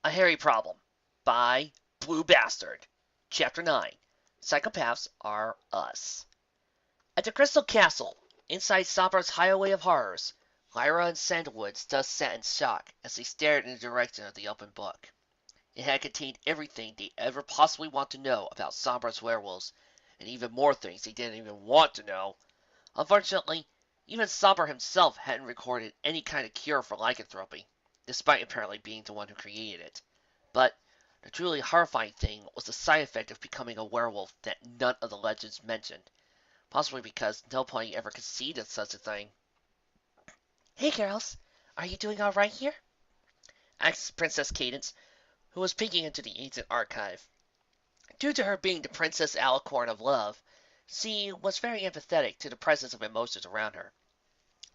A Hairy Problem by Blue Bastard. Chapter 9. Psychopaths Are Us. At the Crystal Castle, inside Sombra's Highway of Horrors, Lyra and Sandalwood just sat in shock as they stared in the direction of the open book. It had contained everything they ever possibly want to know about Sombra's werewolves, and even more things they didn't even want to know. Unfortunately, even Sombra himself hadn't recorded any kind of cure for lycanthropy, despite apparently being the one who created it. But the truly horrifying thing was the side effect of becoming a werewolf that none of the legends mentioned, possibly because no pony ever conceived of such a thing. Hey girls, are you doing all right here? Asked Princess Cadence, who was peeking into the ancient archive. Due to her being the Princess Alicorn of Love, she was very empathetic to the presence of emotions around her.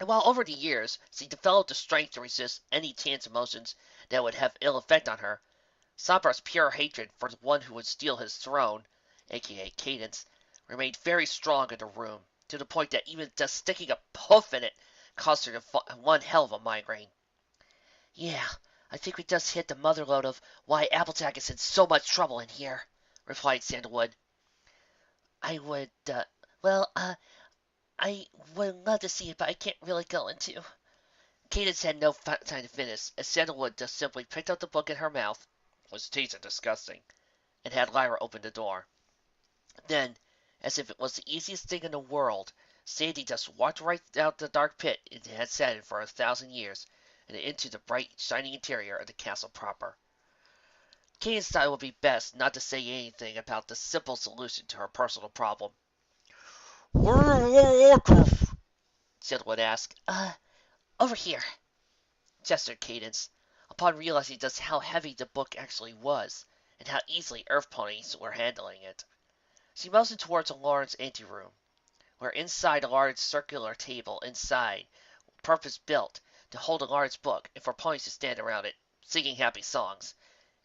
And while over the years she developed the strength to resist any chance emotions that would have ill effect on her, Sombra's pure hatred for the one who would steal his throne, aka Cadence, remained very strong in the room, to the point that even just sticking a poof in it caused her one hell of a migraine. Yeah, I think we just hit the motherlode of why Applejack is in so much trouble in here, replied Sandalwood. I would, uh, well, uh, I would love to see it, but I can't really go into. Cadence had no time to finish, as Sandalwood just simply picked up the book in her mouth, was tasted disgusting, and had Lyra open the door. Then, as if it was the easiest thing in the world, Sandy just walked right out the dark pit it had sat in for 1,000 years, and into the bright, shining interior of the castle proper. Cadence thought it would be best not to say anything about the simple solution to her personal problem. "Where Sandalwood asked. Over here," gestured Cadence, upon realizing just how heavy the book actually was, and how easily earth ponies were handling it. She motioned towards Lauren's anteroom, where inside a large circular table inside, purpose-built to hold a large book and for ponies to stand around it, singing happy songs.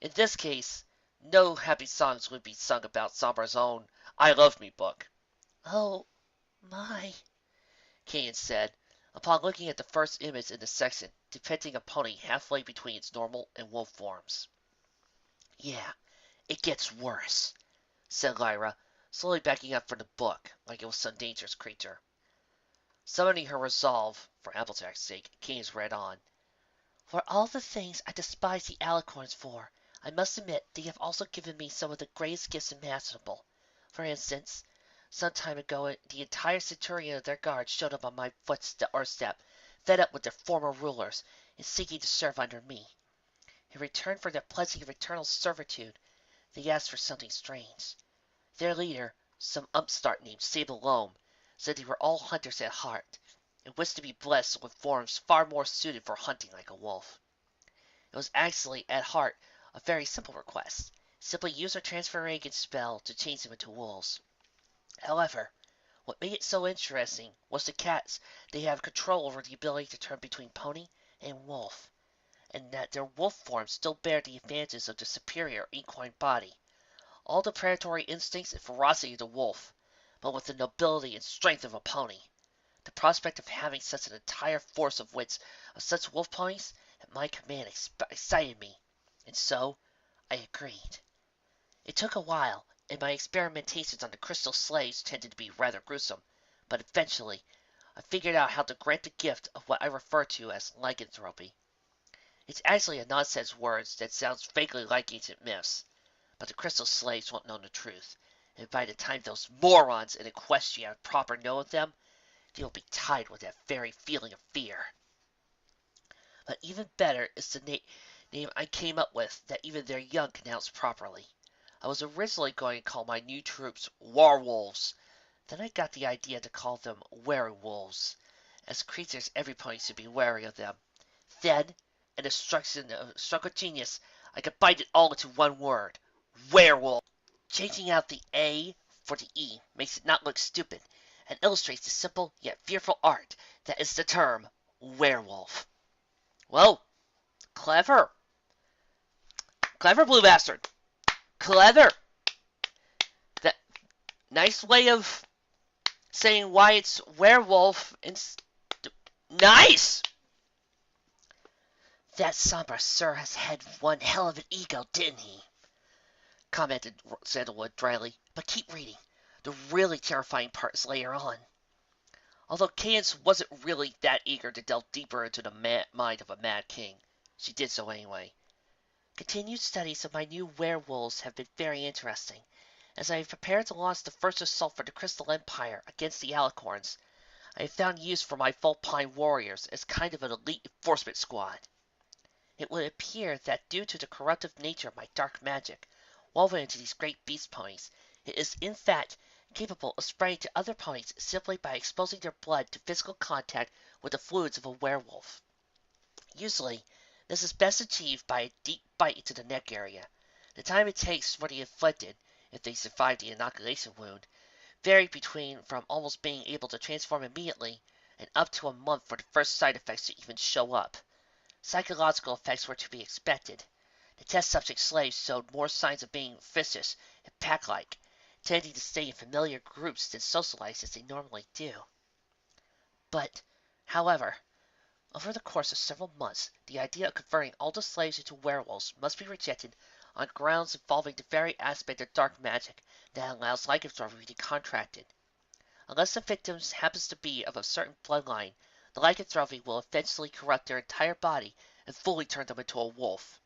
In this case, no happy songs would be sung about Sombra's own I Love Me book. "Oh, my," Cadence said, upon looking at the first image in the section depicting a pony halfway between its normal and wolf forms. Yeah, it gets worse, said Lyra, slowly backing up from the book like it was some dangerous creature. Summoning her resolve, for Applejack's sake, Cadence read on. "For all the things I despise the Alicorns for, I must admit they have also given me some of the greatest gifts imaginable. For instance, some time ago the entire centurion of their guard showed up on my doorstep, fed up with their former rulers, and seeking to serve under me. In return for their pledging of eternal servitude, they asked for something strange. Their leader, some upstart named Sable Loam, said they were all hunters at heart, and wished to be blessed with forms far more suited for hunting like a wolf. It was actually, at heart, a very simple request. Simply use our transferring spell to change them into wolves. However, what made it so interesting was the cats they have control over the ability to turn between pony and wolf, and that their wolf forms still bear the advantages of the superior equine body. All the predatory instincts and ferocity of the wolf, but with the nobility and strength of a pony. The prospect of having such an entire force of wits of such wolf ponies at my command excited me, and so I agreed. It took a while, and my experimentations on the crystal slaves tended to be rather gruesome, but eventually I figured out how to grant the gift of what I refer to as lycanthropy. It's actually a nonsense word that sounds vaguely like ancient myths, but the crystal slaves won't know the truth, and by the time those morons in Equestria have proper know of them, they will be tied with that very feeling of fear. But even better is the name I came up with that even their young can pronounce properly. I was originally going to call my new troops Warwolves. Then I got the idea to call them Werewolves, as creatures every pony should be wary of them. Then, in a stroke of genius, I combined it all into one word: werewolf. Changing out the A for the E makes it not look stupid, and illustrates the simple yet fearful art that is the term werewolf. Well, clever. Clever, Blue Bastard. Clever. That nice way of saying why it's werewolf. Nice. That somber sir has had one hell of an ego, didn't he? Commented Sandalwood dryly. But keep reading. The really terrifying part is later on. Although Cadence wasn't really that eager to delve deeper into the mind of a mad king, she did so anyway. Continued studies of my new werewolves have been very interesting. As I have prepared to launch the first assault for the Crystal Empire against the Alicorns, I have found use for my Vulpine warriors as kind of an elite enforcement squad. It would appear that due to the corruptive nature of my dark magic, woven into these great beast ponies, it is in fact capable of spreading to other ponies simply by exposing their blood to physical contact with the fluids of a werewolf. Usually, this is best achieved by a deep bite into the neck area. The time it takes for the afflicted, if they survive the inoculation wound, varied between from almost being able to transform immediately and up to a month for the first side effects to even show up. Psychological effects were to be expected. The test subject slaves showed more signs of being vicious and pack-like, tending to stay in familiar groups than socialize as they normally do. But, however, over the course of several months, the idea of converting all the slaves into werewolves must be rejected on grounds involving the very aspect of dark magic that allows lycanthropy to be contracted. Unless the victim happens to be of a certain bloodline, the lycanthropy will eventually corrupt their entire body and fully turn them into a wolf.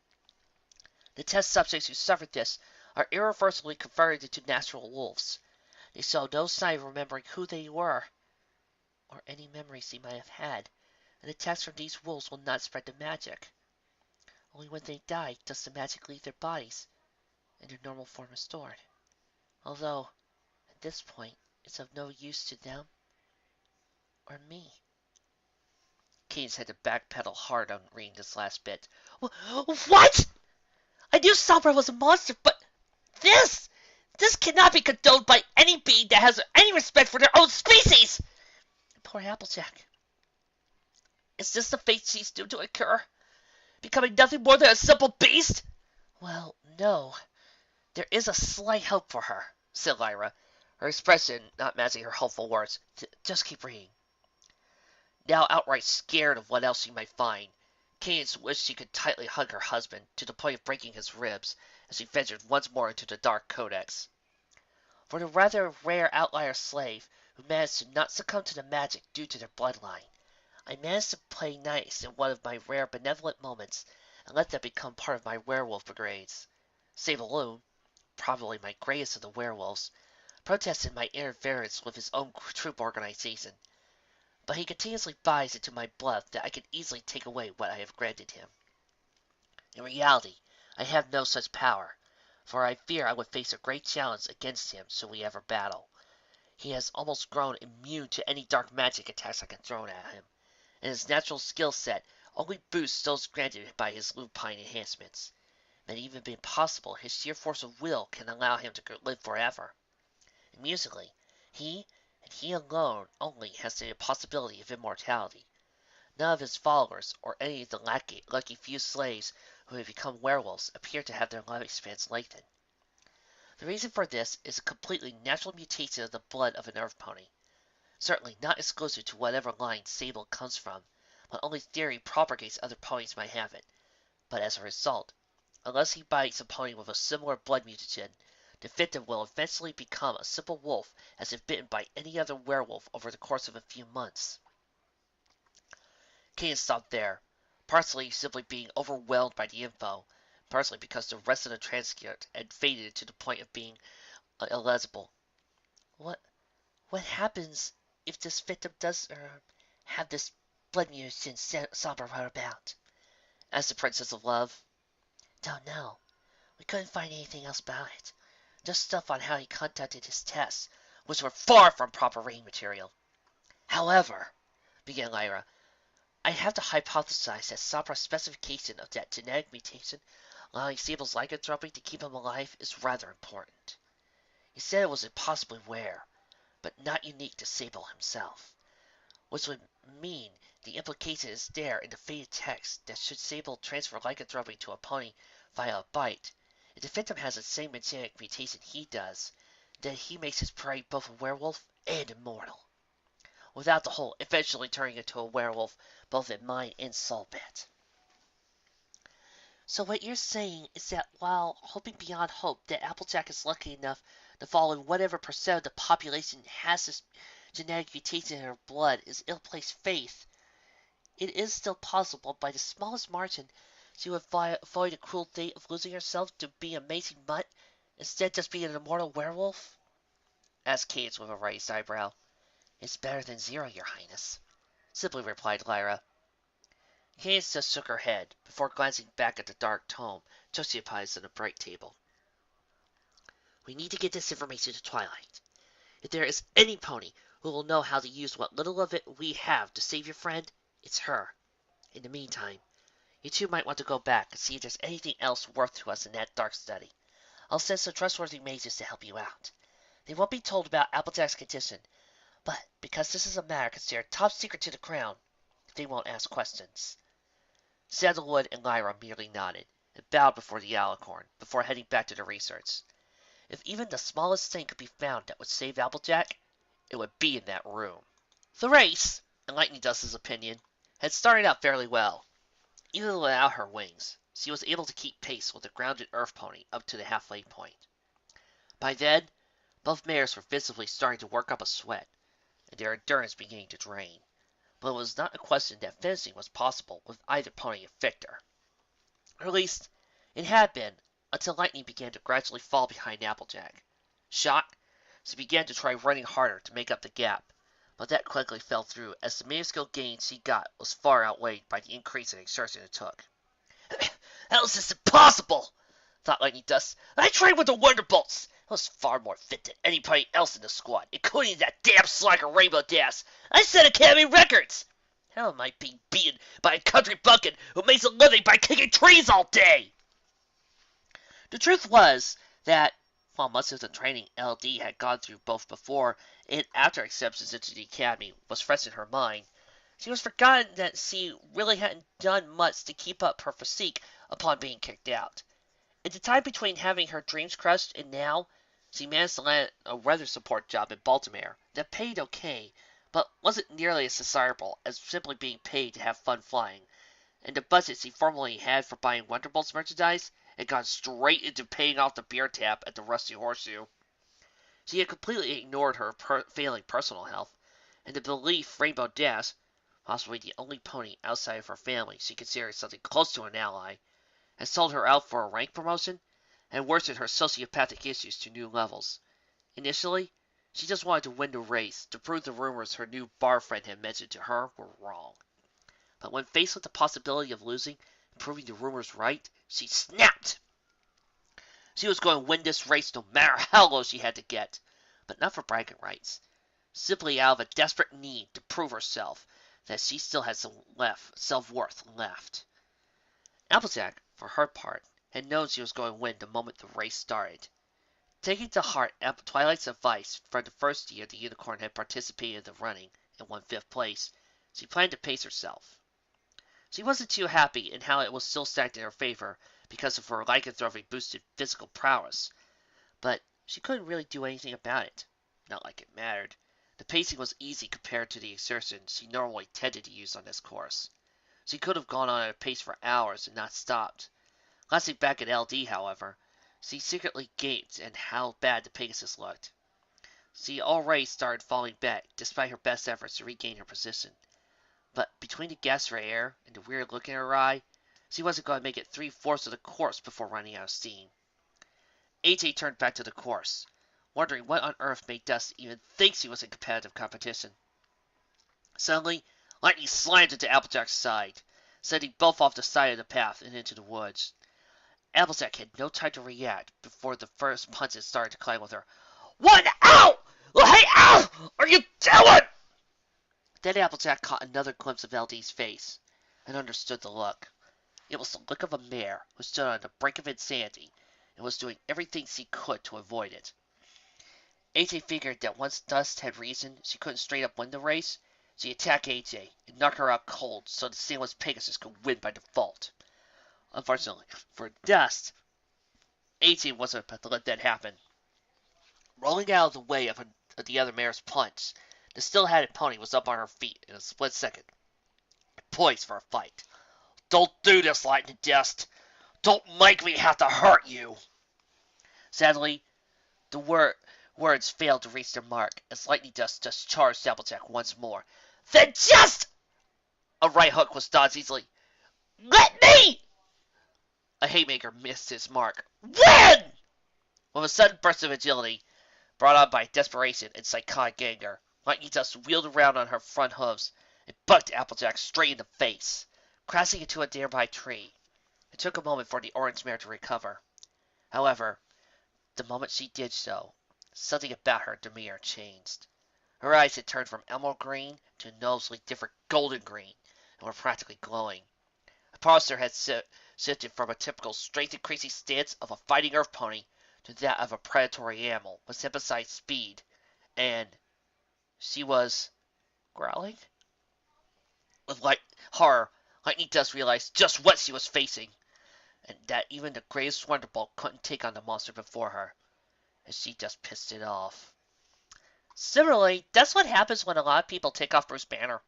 The test subjects who suffered this are irreversibly converted into natural wolves. They show no sign of remembering who they were, or any memories they might have had, and the attacks from these wolves will not spread the magic. Only when they die does the magic leave their bodies, and their normal form restored. Although, at this point, it's of no use to them or me. Keynes had to backpedal hard on reading this last bit. What? I knew Sombra was a monster, but this! This cannot be condoned by any being that has any respect for their own species! Poor Applejack. Is this the fate she's due to incur? Becoming nothing more than a simple beast? Well, no. There is a slight hope for her, said Lyra, her expression not matching her hopeful words. Just keep reading. Now outright scared of what else she might find, Cadence wished she could tightly hug her husband, to the point of breaking his ribs, as she ventured once more into the dark codex. For the rather rare outlier slave who managed to not succumb to the magic due to their bloodline, I managed to play nice in one of my rare benevolent moments and let them become part of my werewolf brigades. Sabaloon, probably my greatest of the werewolves, protested my interference with his own troop organization, but he continuously buys into my bluff that I can easily take away what I have granted him. In reality, I have no such power, for I fear I would face a great challenge against him should we ever battle. He has almost grown immune to any dark magic attacks I can throw at him, and his natural skill set only boosts those granted by his lupine enhancements. It may even be possible his sheer force of will can allow him to live forever. Amusingly, he, and he alone only, has the possibility of immortality. None of his followers, or any of the lucky few slaves who have become werewolves, appear to have their lifespans lengthened. The reason for this is a completely natural mutation of the blood of an earth pony. Certainly not exclusive to whatever line Sable comes from, but only theory propagates other ponies might have it. But as a result, unless he bites a pony with a similar blood mutation, the victim will eventually become a simple wolf as if bitten by any other werewolf over the course of a few months. Kane stopped there, partially simply being overwhelmed by the info, partially because the rest of the transcript had faded to the point of being illegible. What happens if this victim does have this blood mutation Sombra wrote about? Asked the Princess of Love. Don't know. We couldn't find anything else about it. Just stuff on how he conducted his tests, which were far from proper reading material. However, began Lyra, I have to hypothesize that Sombra's specification of that genetic mutation allowing Sable's lycanthropy to keep him alive is rather important. He said it was impossibly rare, but not unique to Sable himself, which would mean the implication is there in the faded text that should Sable transfer lycanthropy to a pony via a bite, if the victim has the same genetic mutation he does, then he makes his prey both a werewolf and immortal, without the whole eventually turning into a werewolf both in mind and soul bit. So what you're saying is that while hoping beyond hope that Applejack is lucky enough to fall in whatever percent of the population has this genetic mutation in her blood is ill-placed faith, it is still possible by the smallest margin she would avoid a cruel fate of losing herself to be an amazing mutt instead just being an immortal werewolf? Asked Cadence with a raised eyebrow. It's better than zero, your highness, simply replied Lyra. Cadence just shook her head before glancing back at the dark tome juxtaposed on the bright table. We need to get this information to Twilight. If there is any pony who will know how to use what little of it we have to save your friend, it's her. In the meantime, you two might want to go back and see if there's anything else worth to us in that dark study. I'll send some trustworthy mages to help you out. They won't be told about Applejack's condition, but because this is a matter considered top secret to the crown, they won't ask questions. Sandalwood and Lyra merely nodded and bowed before the alicorn before heading back to the research. If even the smallest thing could be found that would save Applejack, it would be in that room. The race, in Lightning Dust's opinion, had started out fairly well. Even without her wings, she was able to keep pace with the grounded Earth pony up to the halfway point. By then, both mares were visibly starting to work up a sweat, and their endurance beginning to drain. But it was not a question that finishing was possible with either pony a victor. Or at least, it had been until Lightning began to gradually fall behind Applejack. Shocked, she began to try running harder to make up the gap, but that quickly fell through as the minuscule gain she got was far outweighed by the increase in exertion it took. How is this impossible? Thought Lightning Dust. I trained with the Wonderbolts. I was far more fit than anybody else in the squad, including that damn slacker Rainbow Dash. I set Academy records. How am I being beaten by a country bucket who makes a living by kicking trees all day? The truth was that, while much of the training LD had gone through both before and after acceptance into the academy was fresh in her mind, she was forgotten that she really hadn't done much to keep up her physique upon being kicked out. In the time between having her dreams crushed and now, she managed to land a weather support job in Baltimore that paid okay, but wasn't nearly as desirable as simply being paid to have fun flying, and the budget she formerly had for buying Wonderbolts merchandise had gone straight into paying off the beer tap at the Rusty Horseshoe. She had completely ignored her failing personal health, and the belief Rainbow Dash, possibly the only pony outside of her family she considered something close to an ally, had sold her out for a rank promotion, and worsened her sociopathic issues to new levels. Initially, she just wanted to win the race to prove the rumors her new bar friend had mentioned to her were wrong. But when faced with the possibility of losing and proving the rumors right, she snapped. She was going to win this race no matter how low she had to get, but not for bragging rights. Simply out of a desperate need to prove herself that she still had some self-worth left. Applejack, for her part, had known she was going to win the moment the race started. Taking to heart Twilight's advice from the first year the unicorn had participated in the running and won 5th place, she planned to pace herself. She wasn't too happy in how it was still stacked in her favor because of her lycanthropy boosted physical prowess, but she couldn't really do anything about it. Not like it mattered. The pacing was easy compared to the exertion she normally tended to use on this course. She could have gone on at a pace for hours and not stopped. Glancing back at LD, however, she secretly gaped at how bad the Pegasus looked. She already started falling back, despite her best efforts to regain her position. But between the gasp for air and the weird look in her eye, she wasn't going to make it 3/4 of the course before running out of steam. AJ turned back to the course, wondering what on earth made Dust even think she was in competitive competition. Suddenly, Lightning slammed into Applejack's side, sending both off the side of the path and into the woods. Applejack had no time to react before the first punches started to climb with her. One out! Hey, ow! Are you doing? Then Applejack caught another glimpse of LD's face, and understood the look. It was the look of a mare who stood on the brink of insanity, and was doing everything she could to avoid it. AJ figured that once Dust had reasoned she couldn't straight up win the race, she'd attack AJ and knock her out cold so the Sailor's Pegasus could win by default. Unfortunately for Dust, AJ wasn't about to let that happen. Rolling out of the way of the other mare's punch, the still-hatted pony was up on her feet in a split second, poised for a fight. Don't do this, Lightning Dust. Don't make me have to hurt you. Sadly, the words failed to reach their mark as Lightning Dust just charged Applejack once more. Then just... A right hook was dodged easily. Let me! A haymaker missed his mark. When? With a sudden burst of agility, brought on by desperation and psychotic anger, Lightning Dust wheeled around on her front hooves and bucked Applejack straight in the face, crashing into a nearby tree. It took a moment for the orange mare to recover. However, the moment she did so, something about her demeanor changed. Her eyes had turned from emerald green to a noticeably different golden green, and were practically glowing. Her posture had shifted from a typical strength increasing stance of a fighting earth pony to that of a predatory animal with emphasized speed, and she was growling? With horror, Lightning Dust realized just what she was facing, and that even the greatest Wonderbolt couldn't take on the monster before her, and she just pissed it off. Similarly, that's what happens when a lot of people take off Bruce Banner.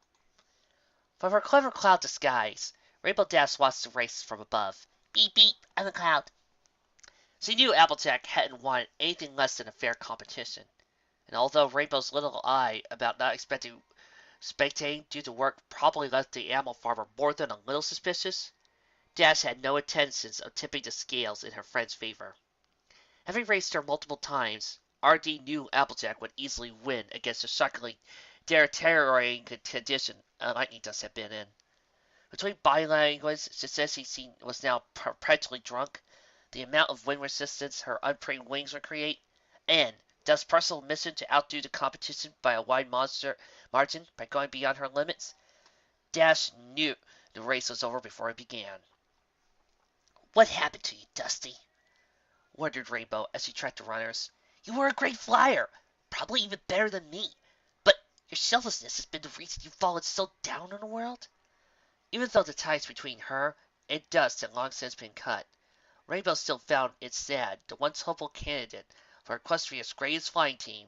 From her clever cloud disguise, Rainbow Dash watched the race from above. Beep beep, I'm a cloud. She knew Applejack hadn't wanted anything less than a fair competition, and although Rainbow's little eye about not spectating due to work probably left the animal farmer more than a little suspicious, Dash had no intentions of tipping the scales in her friend's favor. Having raced her multiple times, R.D. knew Applejack would easily win against the shockingly deteriorating condition Lightning Dust had been in. Between body language, she says he was now perpetually drunk, the amount of wind resistance her untrained wings would create, and Dust's personal mission to outdo the competition by a wide margin by going beyond her limits, Dash knew the race was over before it began. What happened to you, Dusty? Wondered Rainbow as she tracked the runners. You were a great flyer, probably even better than me, but your selflessness has been the reason you've fallen so down in the world? Even though the ties between her and Dust had long since been cut, Rainbow still found it sad the once hopeful candidate for Equestria's greatest flying team,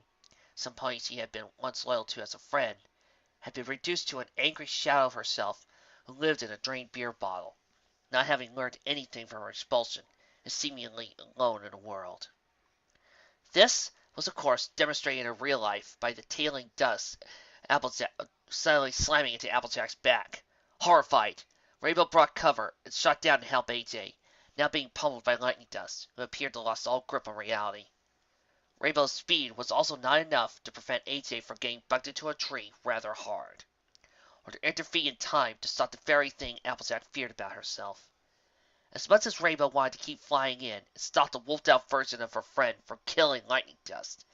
some pony she had been once loyal to as a friend, had been reduced to an angry shadow of herself who lived in a drained beer bottle, not having learned anything from her expulsion, and seemingly alone in the world. This was of course demonstrated in real life by the tailing Dust Applejack suddenly slamming into Applejack's back. Horrified, Rainbow brought cover and shot down to help AJ, now being pummeled by Lightning Dust, who appeared to lost all grip on reality. Rainbow's speed was also not enough to prevent AJ from getting bucked into a tree rather hard, or to intervene in time to stop the very thing Applejack feared about herself. As much as Rainbow wanted to keep flying in and stop the wolfed-out version of her friend from killing Lightning Dust,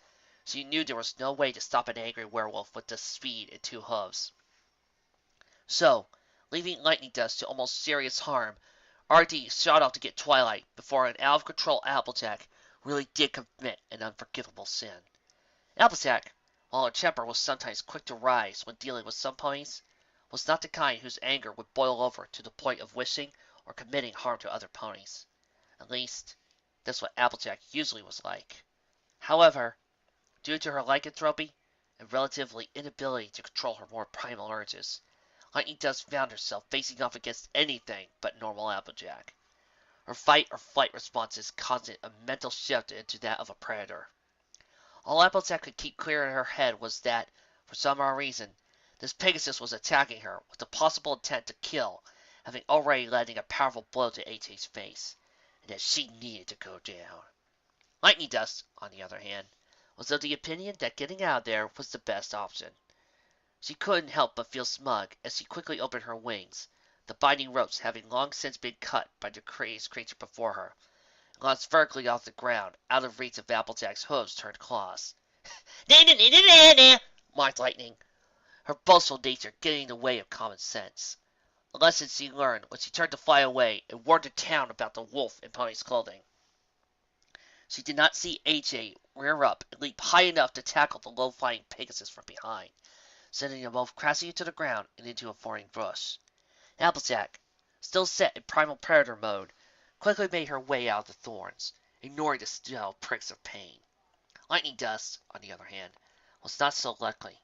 she knew there was no way to stop an angry werewolf with just speed and two hooves. So, leaving Lightning Dust to almost serious harm, R.D. shot off to get Twilight before an out-of-control Applejack really did commit an unforgivable sin. Applejack, while her temper was sometimes quick to rise when dealing with some ponies, was not the kind whose anger would boil over to the point of wishing or committing harm to other ponies. At least, that's what Applejack usually was like. However, due to her lycanthropy and relatively inability to control her more primal urges, Lightning Dust found herself facing off against anything but normal Applejack. Her fight or flight responses caused a mental shift into that of a predator. All Applejack could keep clear in her head was that, for some odd reason, this Pegasus was attacking her with the possible intent to kill, having already landed a powerful blow to AJ's face, and that she needed to go down. Lightning Dust, on the other hand, was of the opinion that getting out of there was the best option. She couldn't help but feel smug as she quickly opened her wings, the binding ropes having long since been cut by the crazed creature before her, and launched vertically off the ground, out of reach of Applejack's hooves turned claws. Na-na-na-na-na-na, mocked Lightning, her boastful nature getting in the way of common sense. A lesson she learned when she turned to fly away and warned the town about the wolf in Pony's clothing. She did not see AJ rear up and leap high enough to tackle the low-flying Pegasus from behind, sending them both crashing into the ground and into a thorny bush. Applejack, still set in primal predator mode, quickly made her way out of the thorns, ignoring the still pricks of pain. Lightning Dust, on the other hand, was not so lucky.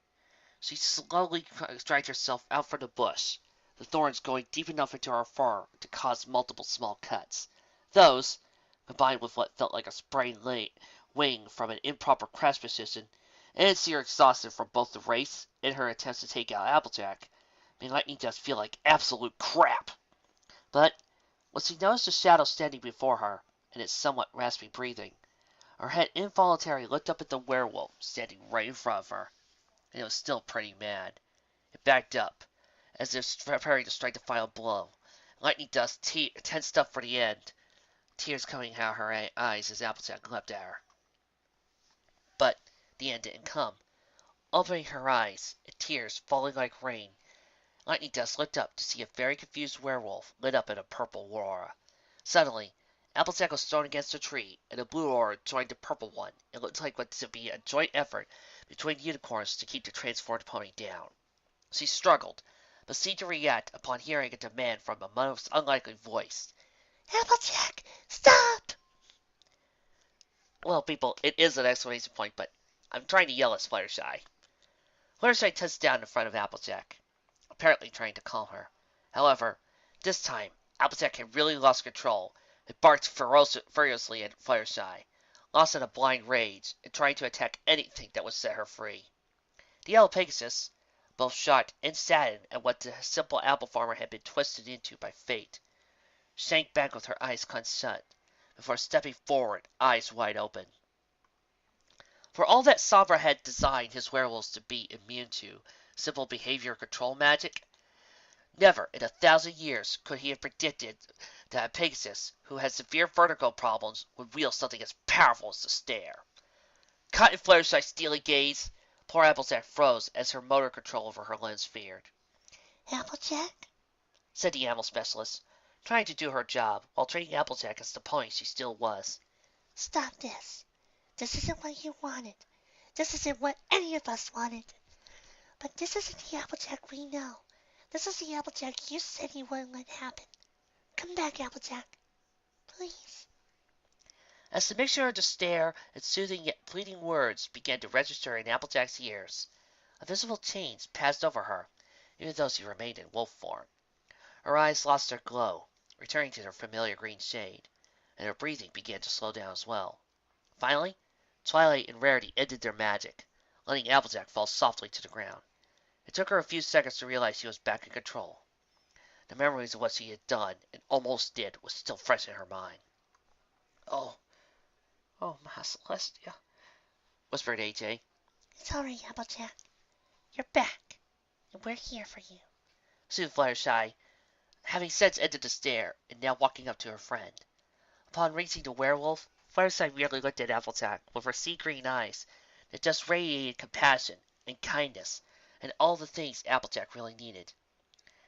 She slowly dragged herself out from the bush, the thorns going deep enough into her fur to cause multiple small cuts, Those, combined with what felt like a sprained wing from an improper crash position, and seeing her exhausted from both the race and her attempts to take out Applejack, made Lightning Dust feel like absolute crap. But when she noticed the shadow standing before her, and its somewhat raspy breathing, her head involuntarily looked up at the werewolf standing right in front of her, and it was still pretty mad. It backed up, as if preparing to strike the final blow. Lightning Dust tensed up for the end, tears coming out of her eyes as Applejack leapt at her. But the end didn't come. Opening her eyes, and tears falling like rain, Lightning Dust looked up to see a very confused werewolf lit up in a purple aurora. Suddenly, Applejack was thrown against a tree, and the blue aurora joined the purple one. It looked like what to be a joint effort between unicorns to keep the transformed pony down. She struggled, but seemed to react upon hearing a demand from a most unlikely voice. "Applejack, stop!" Well, people, it is an exclamation point, but I'm trying to yell at Fluttershy. Fluttershy touched down in front of Applejack, apparently trying to calm her. However, this time, Applejack had really lost control. It barked furiously at Fluttershy, lost in a blind rage, and trying to attack anything that would set her free. The yellow Pegasus, both shocked and saddened at what the simple apple farmer had been twisted into by fate, sank back with her eyes clenched shut, before stepping forward, eyes wide open. For all that Sabra had designed his werewolves to be immune to simple behavior control magic, never in 1,000 years could he have predicted that a Pegasus, who had severe vertigo problems, would wield something as powerful as the stare. Caught in Fluttershy's steely gaze, poor Applejack froze as her motor control over her lens veered. "Applejack?" said the animal specialist, trying to do her job while treating Applejack as the pony she still was. "Stop this. This isn't what you wanted. This isn't what any of us wanted. But this isn't the Applejack we know. This is the Applejack you said you wouldn't let happen. Come back, Applejack. Please." As the mixture of the stare and soothing yet pleading words began to register in Applejack's ears, a visible change passed over her, even though she remained in wolf form. Her eyes lost their glow, returning to their familiar green shade, and her breathing began to slow down as well. Finally, Twilight and Rarity ended their magic, letting Applejack fall softly to the ground. It took her a few seconds to realize she was back in control. The memories of what she had done and almost did was still fresh in her mind. "Oh, my Celestia," whispered AJ. "It's all right, Applejack. You're back, and we're here for you," soothed Fluttershy, having since ended the stare, and now walking up to her friend. Upon reaching the werewolf, Fluttershy merely looked at Applejack with her sea-green eyes that just radiated compassion and kindness and all the things Applejack really needed.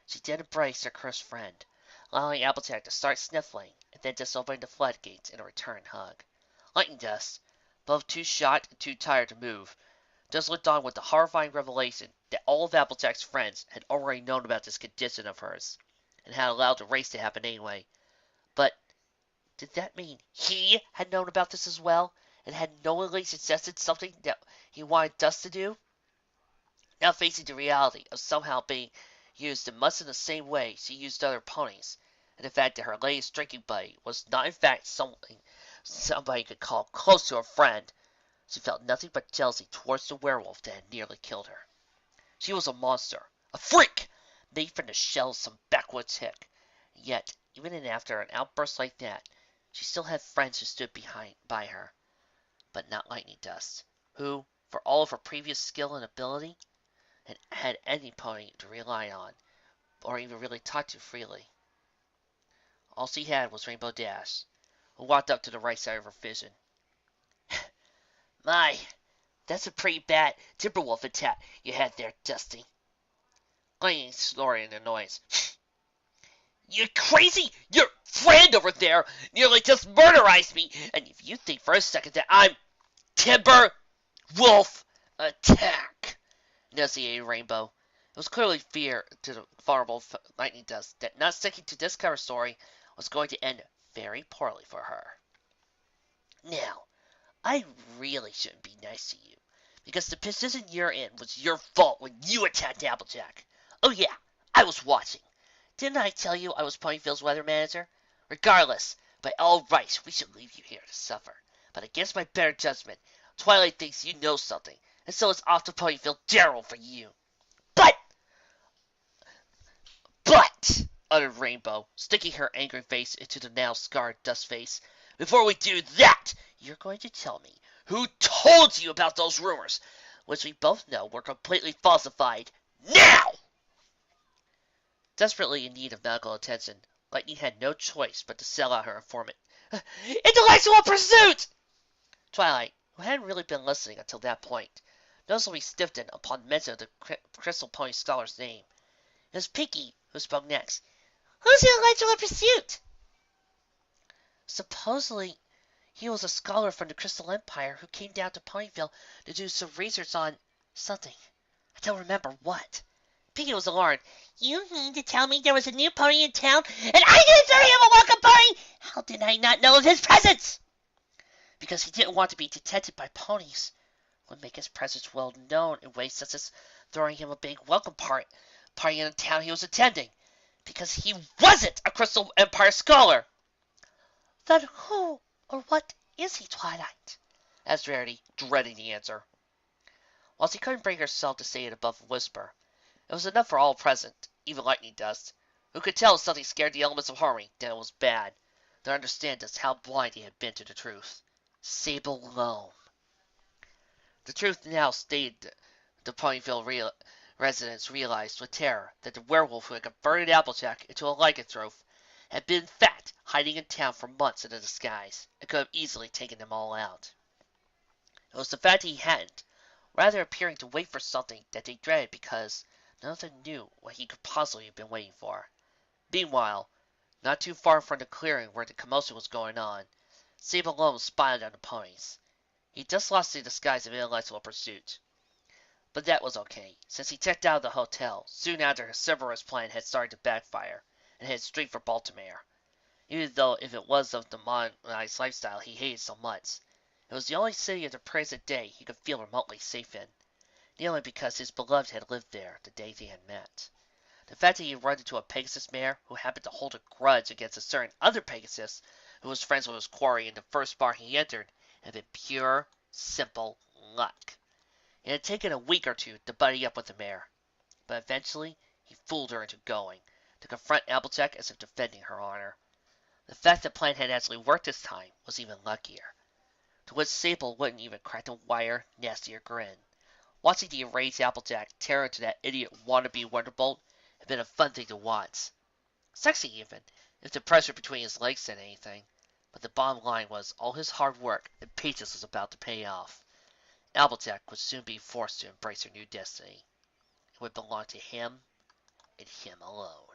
She then embraced her cursed friend, allowing Applejack to start sniffling, and then just opening the floodgates in a return hug. Lightning Dust, both too shot and too tired to move, just looked on with the horrifying revelation that all of Applejack's friends had already known about this condition of hers, and had allowed the race to happen anyway. But did that mean he had known about this as well, and had knowingly suggested something that he wanted Dust to do? Now facing the reality of somehow being used in much in the same way she used other ponies, and the fact that her latest drinking buddy was not in fact somebody could call close to a friend, she felt nothing but jealousy towards the werewolf that had nearly killed her. She was a monster, a freak, made from the shell of some backwoods hick, and yet, even after an outburst like that, she still had friends who stood by her, but not Lightning Dust, who, for all of her previous skill and ability, had any pony to rely on, or even really talk to freely. All she had was Rainbow Dash, who walked up to the right side of her vision. "My, that's a pretty bad Timberwolf attack you had there, Dusty." Lightning snoring in the noise. "You crazy? Your friend over there nearly just murderized me, and if you think for a second that I'm Timber Wolf Attack," enunciated Rainbow. It was clearly fear to the vulnerable Lightning Dust that not sticking to this cover story was going to end very poorly for her. "Now, I really shouldn't be nice to you, because the position you're in was your fault when you attacked Applejack. Oh yeah, I was watching. Didn't I tell you I was Ponyville's weather manager? Regardless, By all rights, we should leave you here to suffer. But against my better judgment, Twilight thinks you know something, and so is off to Ponyville Daryl for you. But, but, uttered Rainbow, sticking her angry face into the now scarred Dust Face, before we do that, you're going to tell me who told you about those rumors, which we both know were completely falsified. Now! Desperately in need of medical attention, Lightning had no choice but to sell out her informant. Intellectual pursuit! Twilight, who hadn't really been listening until that point, noticeably stiffened upon mention of the Crystal Pony scholar's name. It was Pinkie who spoke next. Who's Intellectual Pursuit? Supposedly, he was a scholar from the Crystal Empire who came down to Ponyville to do some research on something. I don't remember what. Pinkie was alarmed. You mean to tell me there was a new pony in town, and I didn't throw him a welcome pony? How did I not know of his presence? Because he didn't want to be detected by ponies. Would make his presence well known in ways such as throwing him a big welcome party in the town he was attending. Because he wasn't a Crystal Empire scholar. Then who or what is he, Twilight? Asked Rarity, dreading the answer. Whilst he couldn't bring herself to say it above a whisper, it was enough for all present, even Lightning Dust, who could tell if something scared the elements of harmony, then it was bad, to understand just how blind he had been to the truth. Sable Loam. The truth now stated the Ponyville residents realized with terror that the werewolf who had converted Applejack into a lycanthrope had been in fact hiding in town for months in a disguise, and could have easily taken them all out. It was the fact that he hadn't, rather appearing to wait for something that they dreaded because none of them knew what he could possibly have been waiting for. Meanwhile, not too far from the clearing where the commotion was going on, Sable Loam spied on the ponies. He just lost the disguise of Intellectual Pursuit. But that was okay, since he checked out of the hotel soon after his Cerberus plan had started to backfire, and headed straight for Baltimore. Even though if it was of the modernized lifestyle he hated so much, it was the only city of the present day he could feel remotely safe in, nearly because his beloved had lived there the day they had met. The fact that he had run into a Pegasus mare who happened to hold a grudge against a certain other Pegasus who was friends with his quarry in the first bar he entered had been pure, simple luck. It had taken a week or two to buddy up with the mare, but eventually he fooled her into going, to confront Applejack as if defending her honor. The fact that the plan had actually worked this time was even luckier, to which Sable wouldn't even crack a wider, nastier grin. Watching the enraged Applejack tear into that idiot wannabe Wonderbolt had been a fun thing to watch. Sexy even, if the pressure between his legs said anything. But the bottom line was all his hard work and patience was about to pay off. Applejack would soon be forced to embrace her new destiny. It would belong to him and him alone.